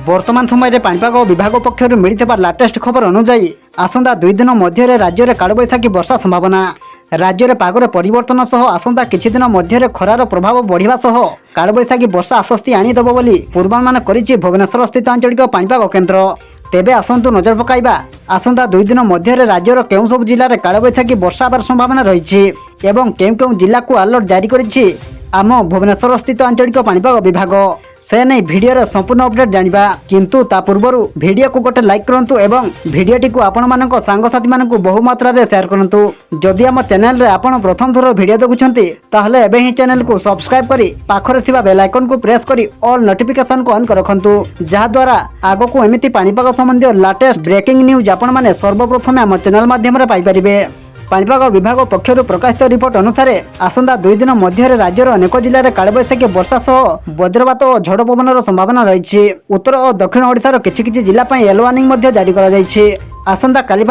बर्तमान समय में पाणीपाग विभाग पक्षर मिलता लाटेस्ट खबर अनुजाई आसंता 2 दिन मध्य राज्य में कालबैशाखी वर्षा संभावना। राज्य में पागर परिवर्तन सह आसंता किछि दिन मध्य खरार प्रभाव बढ़िबा सह कालबैशाखी वर्षा आश्वस्ति आनीदेव बोली पूर्वानुमान करिछि भुवनेश्वर स्थित आंचलिक पाणीपाग केन्द्र। तेबे आसंतु नजर पकाइबा आसंता 2 दिन मध्य राज्यर केउं सब जिल्ला रे कालबैशाखी वर्षा होबार संभावना रहिछि एवं केउं जिल्ला को अलर्ट जारी करिछि आम भुवनेश्वर स्थित आंचलिक पाणीपाग विभाग। से नहीं भिडियो संपूर्ण अपडेट जानिबा किंतु ता पूर्वर भिडियो को गोटे लाइक करंतु एवं भिडियोटी को आपण मानक सांगसाथी मानक बहु मात्रा रे शेयर करंतु। जदि आम चैनल रे आपण प्रथम थर भिडियो देखुछंती ताहले एबे ही चैनल को सब्सक्राइब करी पाखरे थिबा बेल आइकन को प्रेस करी ऑल नोटिफिकेशन को ऑन कर रखंतु जहा द्वारा आगो को एमिति पाणीपाग संबंधी लेटेस्ट ब्रेकिंग न्यूज आपण माने सर्वप्रथम आम चैनल माध्यम रे पाई परिबे। पाणीपाग विभाग पक्षर प्रकाशित रिपोर्ट अनुसार आसंता 2 दिन मध्य राज्यर अनेक जिले में कालबैशाखी वर्षा सह वज्रपात और झड़ पवन संभावना रही। उत्तर और दक्षिण ओडिशार किछि जिला येलो वार्निंग जारी कर आसंता काली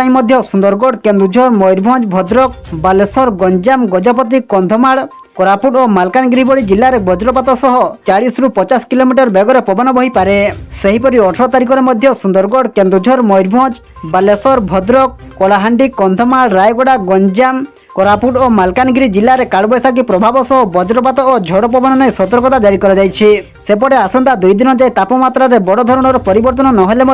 सुंदरगढ़, केन्दुझर, मयूरभंज, भद्रक, बालेश्वर, गंजाम, गजपति, कंधमाल, कोरापुट और मालकानगिरी भली जिले में वज्रपात सह 40 ରୁ 50 किलोमीटर बेगर पवन बही पारे। सेहीपरि 18 तारिख में सुंदरगढ़, केन्दुझर, मयूरभंज, बालेश्वर, भद्रक, कलाहांडी, कंधमाल, रायगड़ा, गंजाम, कोरापुट और मालकानगिरी जिले में कालबैशाखी प्रभाव सह वज्रपात और झड़ पवन में सतर्कता जारी करपटे आसंता 2 दिन जाए तापमात्रा रे बड़ धरणर परिवर्तन नहेले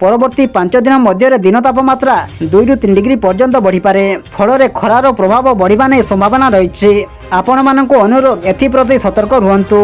परवर्ती 5 दिन मध्य दिन तापमात्रा 2 ରୁ 3 डिग्री पर्यंत बढ़ी पारे। फल खरार प्रभाव बढ़िबा नै संभावना रही। आपण मानक अनुरोध एथि प्रति सतर्क रुहंतु।